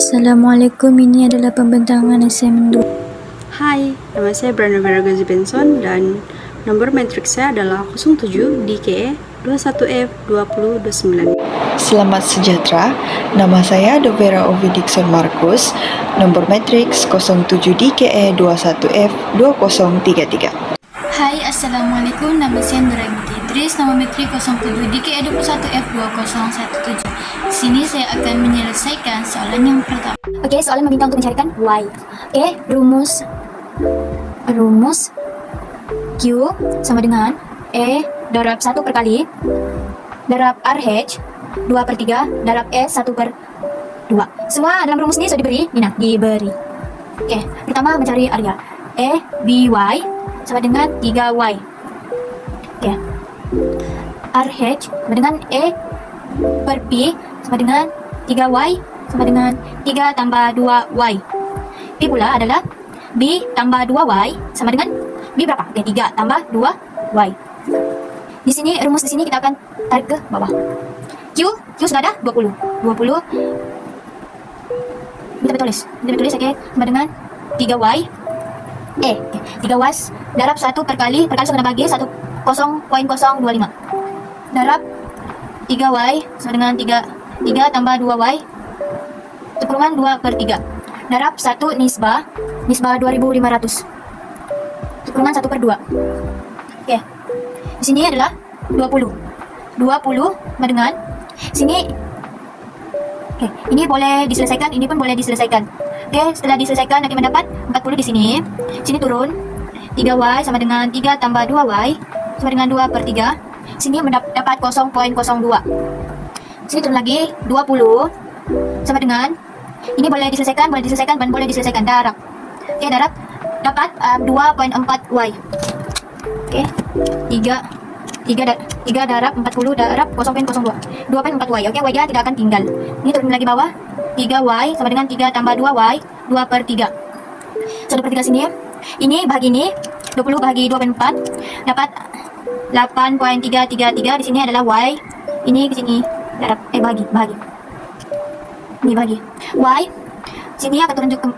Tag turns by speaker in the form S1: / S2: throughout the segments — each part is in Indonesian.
S1: Assalamualaikum, ini adalah pembentangan assignment 2.
S2: Hai, nama saya Brenda Vera Gazi Benson dan nomor matriks saya adalah 07 DKE 21F 2029.
S3: Selamat sejahtera, nama saya Dovera Ovi Dixon Markus, nomor matriks 07 DKE 21F 2033.
S1: Hai, Assalamualaikum, nama saya Nuraimati Idris, nomor matrik 07 DKE 21F 2017. Di sini saya akan menyelesaikan soalan yang pertama.
S4: Okey, soalan meminta untuk mencarikan Y. Okey, rumus Q sama dengan E darab 1 per kali darab RH 2/3 darab S 1/2. Semua dalam rumus ini sudah diberi. Okey, pertama mencari area. E BY sama dengan 3Y. Okey. RH sama dengan E per P sama dengan 3Y sama dengan 3 tambah 2Y. P pula adalah B tambah 2Y sama dengan B berapa? Okey, 3 tambah 2Y. Di sini, rumus di sini kita akan tarik ke bawah. Q sudah ada 20. Kita tulis, okey, sama dengan 3Y. Okay, 3Y darab 1 per kali saya kena bagi 0.025 darab 3Y sama dengan 3 tambah 2Y kurungan 2/3 darab 1 nisbah 2500 kurungan 1/2. Oke, di sini adalah 20 sama dengan sini. Oke, ini boleh diselesaikan, ini pun boleh diselesaikan. Oke, setelah diselesaikan nanti mendapat 40 di sini. Sini turun 3Y sama dengan 3 tambah 2Y sama dengan 2/3. Sini mendapat 0.02. Sini turun lagi 20 sama dengan ini boleh diselesaikan, dan boleh diselesaikan darab. Oke, darab dapat 2.4Y. Oke, 3 darab 40 darab 0.02 2.4Y. Oke, Y nya tidak akan tinggal. Ini turun lagi bawah 3Y sama dengan 3 tambah 2Y 2/3. 1/3 sini. Ini bahagi ini 20 bahagi 2/4 dapat 8.333. Di sini adalah Y. Ini ke sini darab bahagi. Ini bahagi. Y sini akan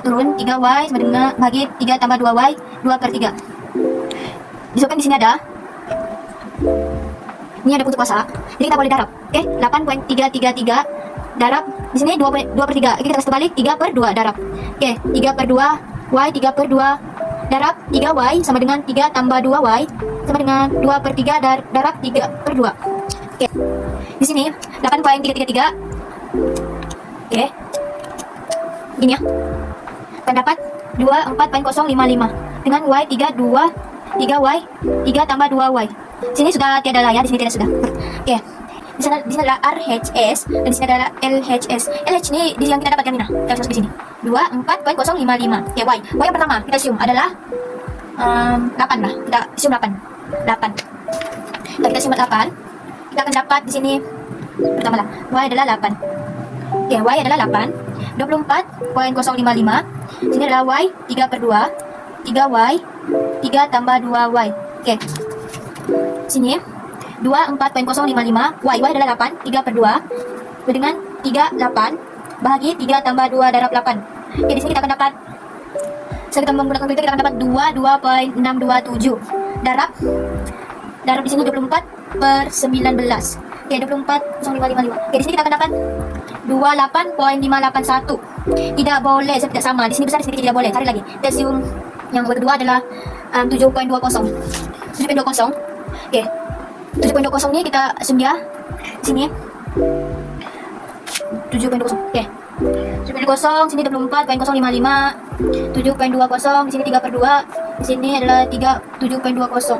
S4: turun 3Y sama dengan bahagi 3 tambah 2Y 2/3. Disebutkan di sini ada ini ada putus kuasa. Jadi kita boleh darab. Oke, 8.333 darab di sini 2/3. Oke, kita kasih balik 3/2 darab. Oke, 3/2 Y 3/2 darab 3Y sama dengan 3 tambah 2Y sama dengan 2/3 darab 3/2. Oke. Di sini 8.333. Oke. Gini ya. Akan dapat 24.055 dengan Y 3Y 3 tambah 2Y. Sini sudah tiada lah ya, di sini tidak sudah. Oke. Di sana adalah RHS dan di sini adalah LHS. LH ini di yang kita dapatkan ini nah. Kita masuk di sini. 24.055. Oke, Y. Y yang pertama kita assume adalah 8 lah. Kita assume 8. Kalau kita assume 8, kita akan dapat di sini pertama lah. Y adalah 8. Oke, Y adalah 8. 24.055. Sini adalah Y 3/2. 3Y 3 tambah 2Y. Oke. Sini 24.055 Y adalah 8 3/2 dengan 38 bahagi 3 tambah 2 darab 8. Oke, di sini kita akan dapat setelah kita menggunakan kalkulator kita akan dapat 2.627 darab di sini 24/19. Oke, 24.055. Oke, di sini kita akan dapat 28.581. Tidak boleh, tidak sama. Di sini besar, di sini tidak boleh. Cari lagi. Kita assume yang kedua adalah 7.20. 7.20. Oke. 7.20 ini kita assume dia sini 7.20. Oke. 7.20 sini 24.055. 7.20 di sini 3/2. Di sini adalah 7.20.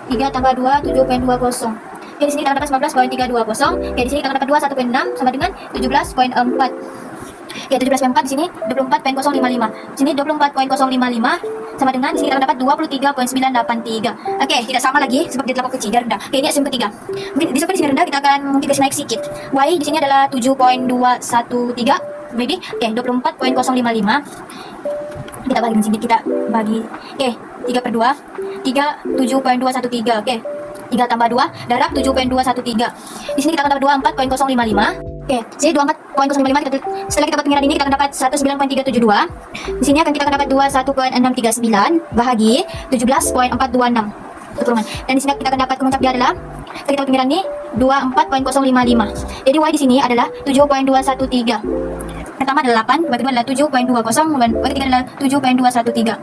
S4: 3 tambah 2 7.20. Oke, di sini kita dapat 19.320. Oke, di sini kita dapat 21.6 sama dengan 17.4. Oke, 17.4 di sini 24.055. Di sini 24.055 sama dengan di sini kita dapat 23.983. Oke, tidak sama lagi sebab dia terlalu kecil, dia rendah. Oke, ini asumsi ketiga. Mungkin disebut di sini rendah, kita akan mungkin kasih naik sedikit. Y di sini adalah 7.213. Jadi, oke, 24.055. Kita bagi di sini, kita bagi. Oke, 3/2. 7.213. Oke. 3 tambah 2 darab 7.213. Di sini kita akan dapat 24.055 Oke, jadi 24.055 setelah kita buat pengiran ini kita akan dapat 19.372. Di sini kita akan dapat 21.639 bahagi 17.426. Keturunan. Dan di sini kita akan dapat kemuncak dia adalah setelah kita buat pengiran ini 24.055. Jadi Y di sini adalah 7.213. Pertama adalah 8, Y kedua adalah 7.20 dan Y ketiga adalah 7.213.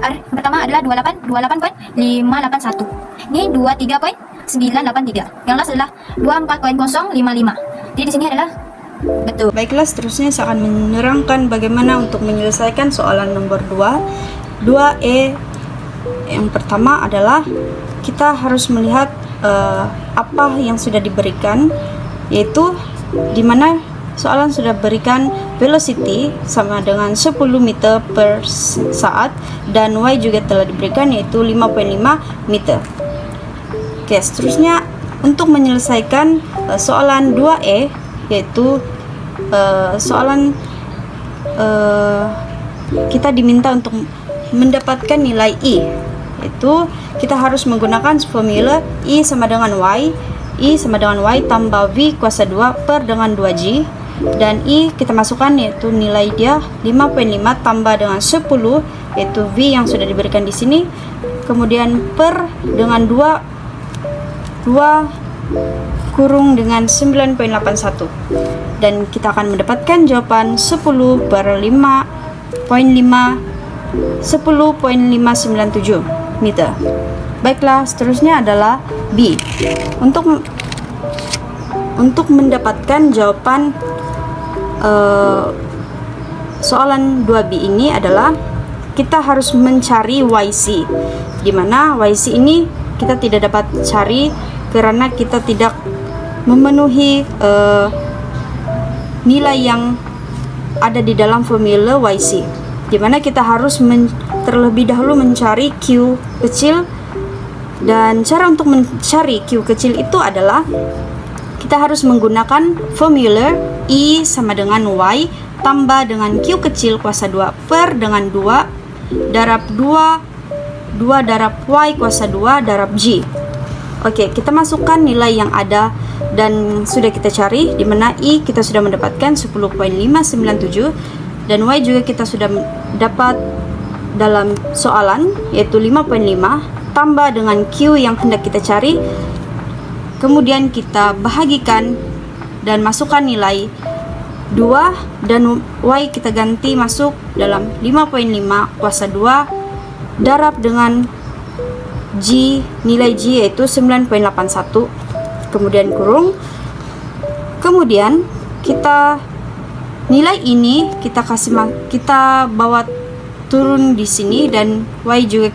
S4: Yang pertama adalah 28.581. Ini 23.983. Yang last adalah 24.055. Jadi di sini adalah betul.
S2: Baiklah, seterusnya saya akan menerangkan bagaimana untuk menyelesaikan soalan nomor 2E. Yang pertama adalah kita harus melihat apa yang sudah diberikan, yaitu di mana soalan sudah berikan velocity sama dengan 10 meter per saat dan Y juga telah diberikan yaitu 5.5 meter. Oke, seterusnya untuk menyelesaikan soalan 2E, yaitu soalan kita diminta untuk mendapatkan nilai I, yaitu kita harus menggunakan formula I sama dengan Y. I sama dengan Y tambah V kuasa 2 per dengan 2G, dan I kita masukkan yaitu nilai dia 5.5 tambah dengan 10 yaitu V yang sudah diberikan di sini, kemudian per dengan 2 kurung dengan 9.81, dan kita akan mendapatkan jawaban 10 per 5.5 10.597 meter. Baiklah, seterusnya adalah B. Untuk mendapatkan jawaban soalan 2B ini adalah kita harus mencari YC, di mana YC ini kita tidak dapat cari karena kita tidak memenuhi nilai yang ada di dalam formula YC, di mana kita harus terlebih dahulu mencari Q kecil, dan cara untuk mencari Q kecil itu adalah kita harus menggunakan formula I sama dengan Y tambah dengan Q kecil kuasa 2 per dengan 2 darab 2 darab Y kuasa 2 darab G. Oke, kita masukkan nilai yang ada dan sudah kita cari, di mana I kita sudah mendapatkan 10.597 dan Y juga kita sudah dapat dalam soalan yaitu 5.5 tambah dengan Q yang hendak kita cari, kemudian kita bahagikan dan masukkan nilai 2 dan Y kita ganti masuk dalam 5.5 kuasa 2 darab dengan G, nilai G yaitu 9.81, kemudian kurung, kemudian kita nilai ini kita bawa turun di sini dan Y juga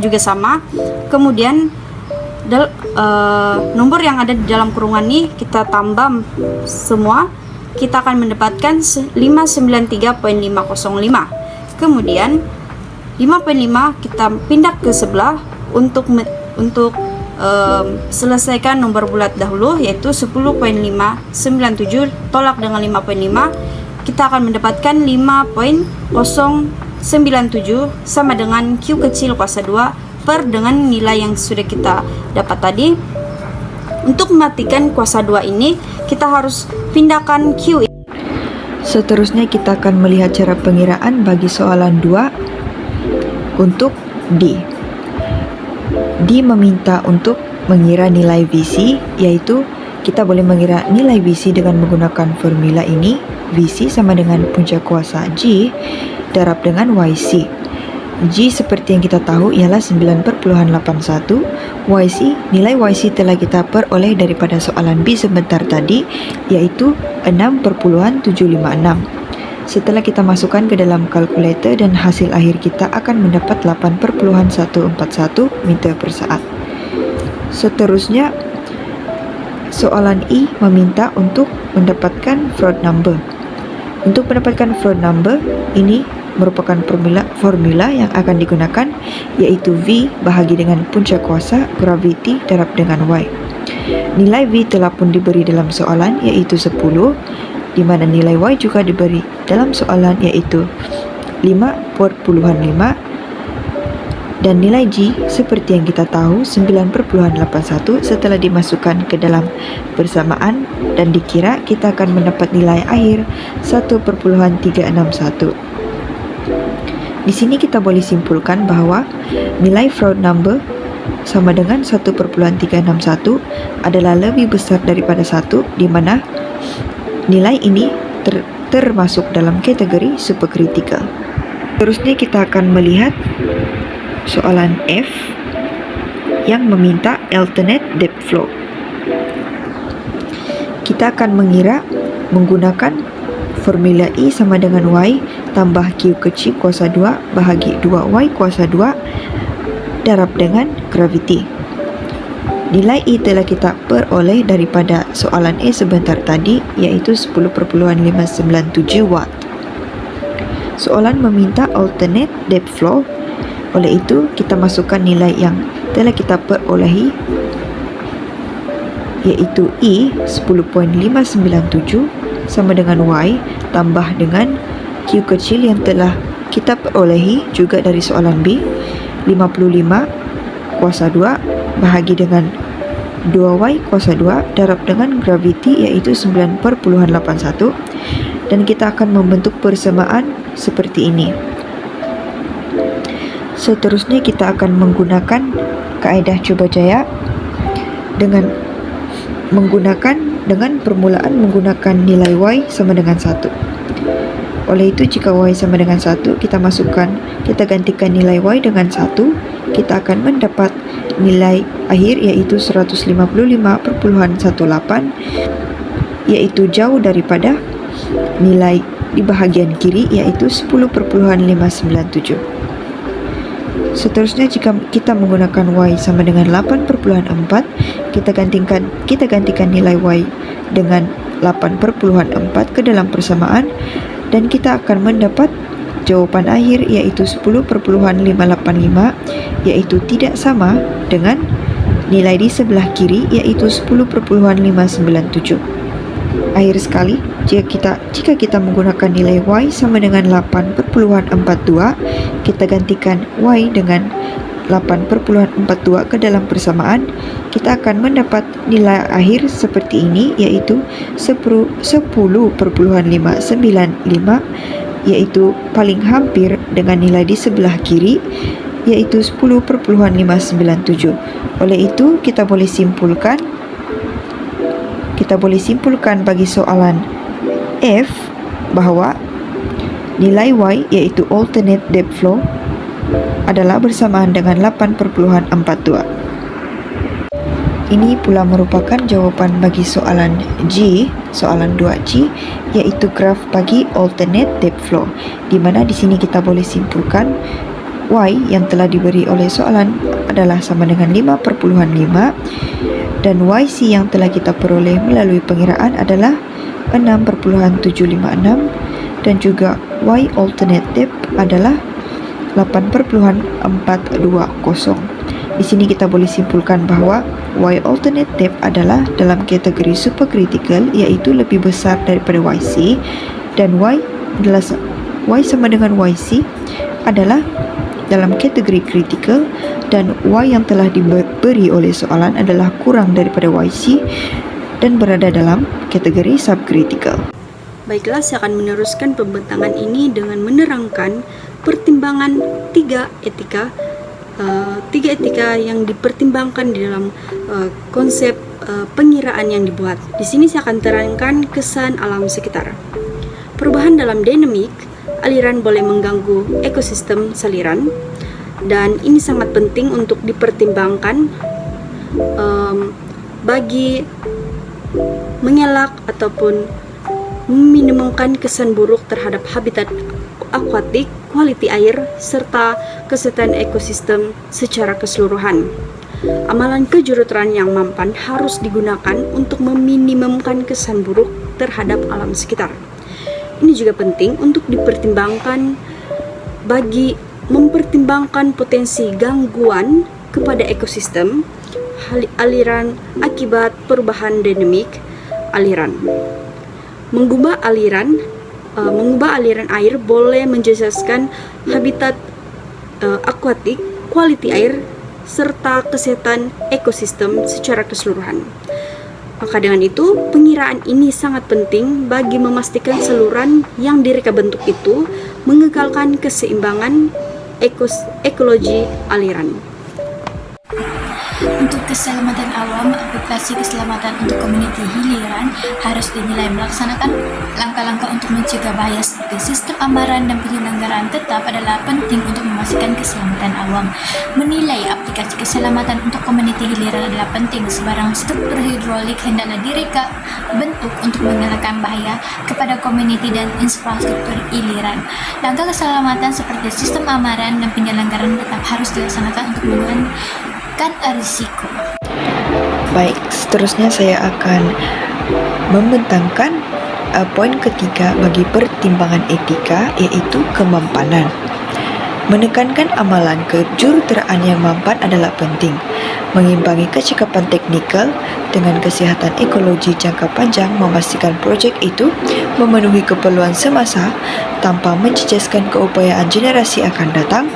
S2: juga sama, kemudian nomor yang ada di dalam kurungan ini kita tambah semua, kita akan mendapatkan 593.505. Kemudian 5.5 kita pindah ke sebelah untuk selesaikan nomor bulat dahulu yaitu 10.597 tolak dengan 5.5, kita akan mendapatkan 5.097 sama dengan Q kecil kuasa 2 per dengan nilai yang sudah kita dapat tadi. Untuk mematikan kuasa 2 ini kita harus pindahkan Q.
S3: Seterusnya kita akan melihat cara pengiraan bagi soalan 2 untuk D. D meminta untuk mengira nilai VC, yaitu kita boleh mengira nilai VC dengan menggunakan formula ini. VC sama dengan punca kuasa G darab dengan YC. G seperti yang kita tahu ialah 9.81. YC, nilai YC telah kita peroleh daripada soalan B sebentar tadi, yaitu 6.756. Setelah kita masukkan ke dalam kalkulator dan hasil akhir kita akan mendapat 8.141 meter per saat. Seterusnya, soalan I meminta untuk mendapatkan Froude number. Untuk mendapatkan Froude number, ini merupakan formula yang akan digunakan, yaitu V bahagi dengan punca kuasa gravity darab dengan Y. Nilai V telah pun diberi dalam soalan, yaitu 10, di mana nilai Y juga diberi dalam soalan, yaitu 5.5, Dan nilai G seperti yang kita tahu 9,81 setelah dimasukkan ke dalam persamaan dan dikira, kita akan mendapat nilai akhir 1,361. Di sini kita boleh simpulkan bahwa nilai Froude number sama dengan 1,361 adalah lebih besar daripada 1, di mana nilai ini termasuk dalam kategori superkritikal. Terusnya kita akan melihat soalan F yang meminta alternate depth flow. Kita akan mengira menggunakan formula I sama dengan Y tambah Q kecil kuasa 2 bahagi 2Y kuasa 2 darab dengan graviti. Nilai I telah kita peroleh daripada soalan E sebentar tadi, iaitu 10,597 watt. Soalan meminta alternate depth flow, oleh itu kita masukkan nilai yang telah kita perolehi, iaitu I 10,597 sama dengan Y tambah dengan Q kecil yang telah kita perolehi juga dari soalan B, 55 kuasa 2 bahagi dengan 2Y kuasa 2 darab dengan graviti, yaitu 9,81, dan kita akan membentuk persamaan seperti ini. Seterusnya kita akan menggunakan kaedah cuba jaya dengan permulaan menggunakan nilai Y sama dengan 1. Oleh itu, jika Y sama dengan 1, kita gantikan nilai Y dengan 1, kita akan mendapat nilai akhir yaitu 155,18, yaitu jauh daripada nilai di bahagian kiri yaitu 10,597. Seterusnya, jika kita menggunakan Y sama dengan 8,4, kita gantikan nilai Y dengan 8,4 ke dalam persamaan, dan kita akan mendapat jawaban akhir yaitu 10,585, yaitu tidak sama dengan nilai di sebelah kiri yaitu 10,597. Akhir sekali, jika kita menggunakan nilai Y sama dengan 8,42, kita gantikan Y dengan 8,42 ke dalam persamaan, kita akan mendapat nilai akhir seperti ini, yaitu 10,595, yaitu paling hampir dengan nilai di sebelah kiri yaitu 10,597. Oleh itu, kita boleh simpulkan bagi soalan F bahwa nilai Y yaitu alternate depth flow adalah bersamaan dengan 8,42. Ini pula merupakan jawapan bagi soalan G, soalan 2G, yaitu graf bagi alternate depth flow, di mana di sini kita boleh simpulkan Y yang telah diberi oleh soalan adalah sama dengan 5,5, dan YC yang telah kita peroleh melalui pengiraan adalah 6,756, dan juga Y alternate depth adalah 8,420. Di sini kita boleh simpulkan bahwa Y alternate depth adalah dalam kategori superkritikal, yaitu lebih besar daripada YC, dan Y sama dengan YC adalah dalam kategori kritikal, dan Y yang telah diberi oleh soalan adalah kurang daripada YC dan berada dalam kategori subkritikal.
S2: Baiklah, saya akan meneruskan pembentangan ini dengan menerangkan pertimbangan tiga etika yang dipertimbangkan di dalam konsep pengiraan yang dibuat. Di sini saya akan terangkan kesan alam sekitar. Perubahan dalam dinamik aliran boleh mengganggu ekosistem saliran, dan ini sangat penting untuk dipertimbangkan bagi mengelak ataupun meminimumkan kesan buruk terhadap habitat akuatik, kualiti air, serta kesehatan ekosistem secara keseluruhan. Amalan kejuruteraan yang mampan harus digunakan untuk meminimumkan kesan buruk terhadap alam sekitar. Ini juga penting untuk dipertimbangkan bagi mempertimbangkan potensi gangguan kepada ekosistem aliran akibat perubahan dinamik aliran. Mengubah aliran air boleh menjejaskan habitat akuatik kualiti air, serta kesehatan ekosistem secara keseluruhan. Maka dengan itu, pengiraan ini sangat penting bagi memastikan saluran yang direka bentuk itu mengekalkan keseimbangan ekologi aliran.
S1: Untuk keselamatan awam, aplikasi keselamatan untuk komuniti hiliran harus dinilai melaksanakan langkah-langkah untuk mencegah bahaya seperti sistem amaran dan penyelenggaraan tetap adalah penting untuk memastikan keselamatan awam. Menilai aplikasi keselamatan untuk komuniti hiliran adalah penting sebarang struktur hidrolik hendaklah direka bentuk untuk mengelakkan bahaya kepada komuniti dan infrastruktur hiliran. Langkah keselamatan seperti sistem amaran dan penyelenggaraan tetap harus dilaksanakan untuk menurunkan risiko.
S3: Baik, seterusnya saya akan membentangkan poin ketiga bagi pertimbangan etika, yaitu kemampanan. Menekankan amalan kejuruteraan yang mampan adalah penting. Mengimbangi kecakapan teknikal dengan kesihatan ekologi jangka panjang memastikan projek itu memenuhi keperluan semasa tanpa menceceskan keupayaan generasi akan datang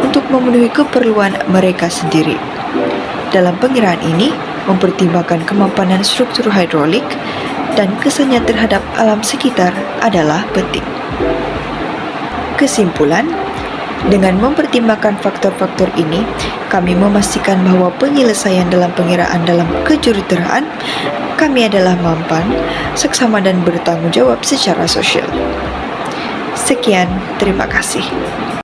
S3: untuk memenuhi keperluan mereka sendiri. Dalam pengiraan ini, mempertimbangkan kemampanan struktur hidrolik dan kesannya terhadap alam sekitar adalah penting. Kesimpulan, dengan mempertimbangkan faktor-faktor ini, kami memastikan bahwa penyelesaian dalam pengiraan dalam kejuruteraan kami adalah mampan, seksama dan bertanggung jawab secara sosial. Sekian, terima kasih.